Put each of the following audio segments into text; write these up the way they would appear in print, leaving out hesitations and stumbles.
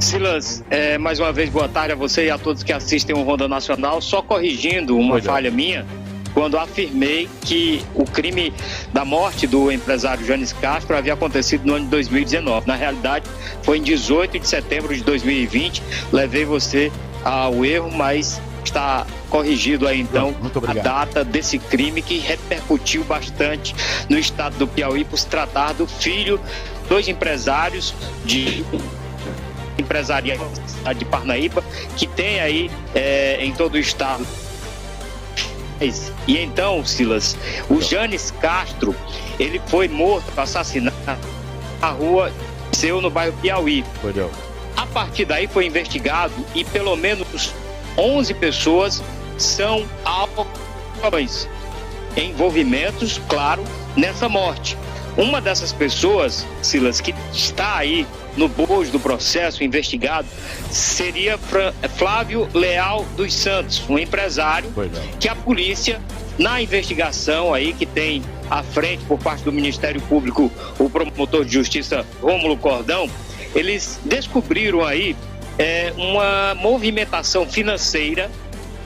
Silas, mais uma vez boa tarde a você e a todos que assistem o Ronda Nacional. Só corrigindo uma falha minha, quando afirmei que o crime da morte do empresário Janes Castro havia acontecido no ano de 2019. Na realidade, foi em 18 de setembro de 2020. Levei você ao erro, mas está corrigido aí então a data desse crime que repercutiu bastante no estado do Piauí por se tratar do filho dos empresários de empresaria de Parnaíba, que tem aí em todo o estado. E então, Silas, o Janes Castro, ele foi morto, assassinado na rua Seu, no bairro Piauí. A partir daí foi investigado e pelo menos 11 pessoas são alvos, envolvimentos, claro, nessa morte. Uma dessas pessoas, Silas, que está aí no bojo do processo investigado, seria Flávio Leal dos Santos, um empresário que a polícia, na investigação aí que tem à frente por parte do Ministério Público, o promotor de justiça Rômulo Cordão, eles descobriram aí uma movimentação financeira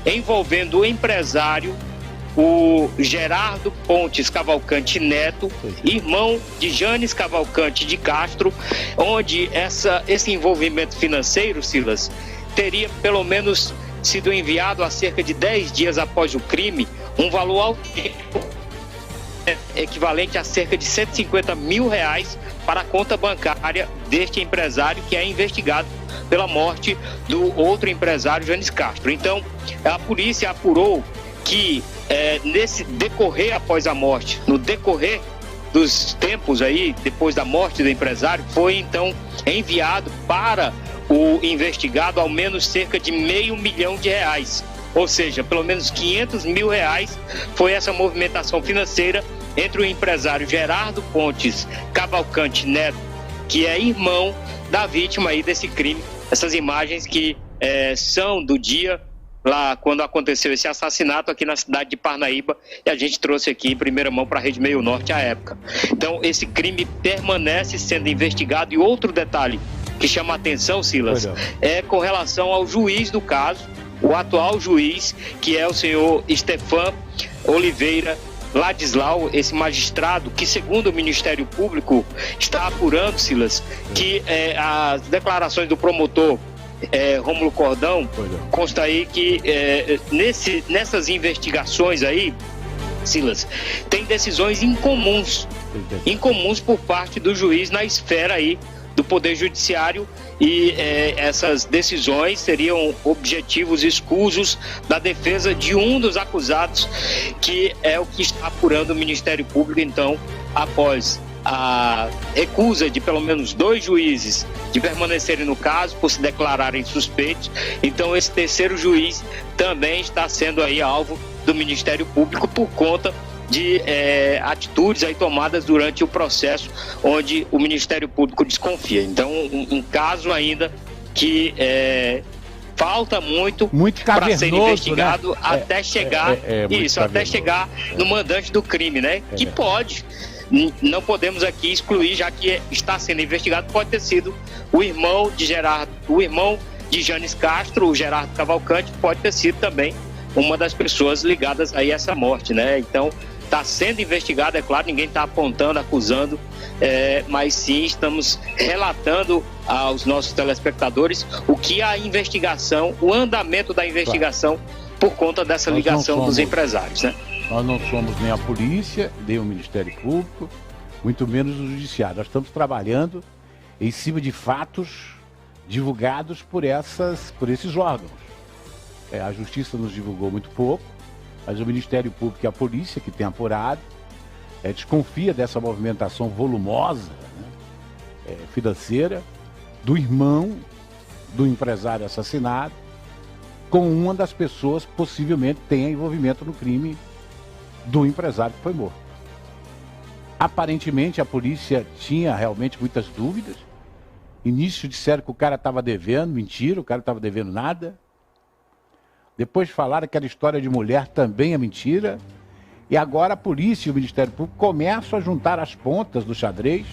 envolvendo o empresário, o Gerardo Pontes Cavalcante Neto, irmão de Janes Cavalcante de Castro, onde esse envolvimento financeiro, Silas, teria pelo menos sido enviado há cerca de 10 dias após o crime, um valor equivalente a cerca de R$150 mil para a conta bancária deste empresário, que é investigado pela morte do outro empresário, Janes Castro. Então, a polícia apurou que nesse decorrer após a morte, no decorrer dos tempos aí, depois da morte do empresário, foi então enviado para o investigado ao menos cerca de R$500 mil. Ou seja, pelo menos R$500 mil foi essa movimentação financeira entre o empresário Gerardo Pontes Cavalcante Neto, que é irmão da vítima aí desse crime. Essas imagens que são do dia lá quando aconteceu esse assassinato aqui na cidade de Parnaíba, e a gente trouxe aqui em primeira mão para a Rede Meio Norte à época. Então, esse crime permanece sendo investigado. E outro detalhe que chama a atenção, Silas, é com relação ao juiz do caso, o atual juiz, que é o senhor Stefan Oliveira Ladislau, esse magistrado que, segundo o Ministério Público, está apurando, Silas, que as declarações do promotor Rômulo Cordão, consta aí que nessas investigações aí, Silas, tem decisões incomuns por parte do juiz na esfera aí do Poder Judiciário, e essas decisões seriam objetivos escusos da defesa de um dos acusados, que é o que está apurando o Ministério Público. Então, após a recusa de pelo menos 2 juízes de permanecerem no caso por se declararem suspeitos, então esse terceiro juiz também está sendo aí alvo do Ministério Público por conta de atitudes aí tomadas durante o processo, onde o Ministério Público desconfia. Então, um caso ainda que falta muito para ser investigado, né? Até chegar até chegar no mandante do crime, né? Que pode, não podemos aqui excluir, já que está sendo investigado, pode ter sido o irmão de Janes Castro, o Gerardo Cavalcante, pode ter sido também uma das pessoas ligadas aí a essa morte, né? Então, está sendo investigado, é claro, ninguém está apontando, acusando, mas sim estamos relatando aos nossos telespectadores o que a investigação, o andamento da investigação, por conta dessa ligação dos empresários, né? Nós não somos nem a polícia, nem o Ministério Público, muito menos o Judiciário. Nós estamos trabalhando em cima de fatos divulgados por esses órgãos. A Justiça nos divulgou muito pouco, mas o Ministério Público e a polícia, que tem apurado, desconfia dessa movimentação volumosa, né, financeira, do irmão do empresário assassinado, com uma das pessoas possivelmente tenha envolvimento no crime do empresário que foi morto. Aparentemente a polícia tinha realmente muitas dúvidas. Início disseram que o cara estava devendo, mentira, o cara não estava devendo nada. Depois falaram que aquela história de mulher também é mentira. E agora a polícia e o Ministério Público começam a juntar as pontas do xadrez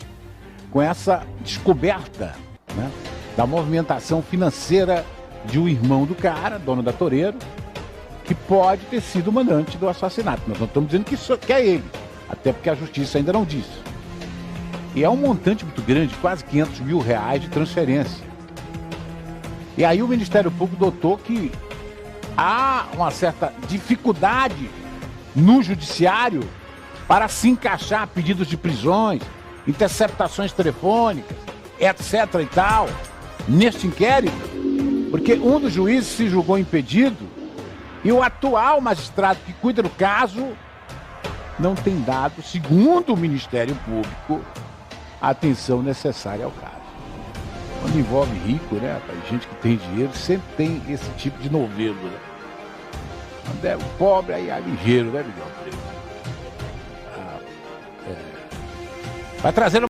com essa descoberta, né, da movimentação financeira de um irmão do cara, dono da Toreiro, que pode ter sido o mandante do assassinato. Nós não estamos dizendo que é ele, até porque a justiça ainda não disse. E é um montante muito grande, quase 500 mil reais de transferência. E aí o Ministério Público notou que há uma certa dificuldade no judiciário para se encaixar pedidos de prisões, interceptações telefônicas, etc. e tal, neste inquérito, porque um dos juízes se julgou impedido e o atual magistrado que cuida do caso não tem dado, segundo o Ministério Público, a atenção necessária ao caso. Quando envolve rico, né, gente que tem dinheiro, sempre tem esse tipo de novelo, né? Quando é o pobre, aí é ligeiro, né, Miguel? Vai trazer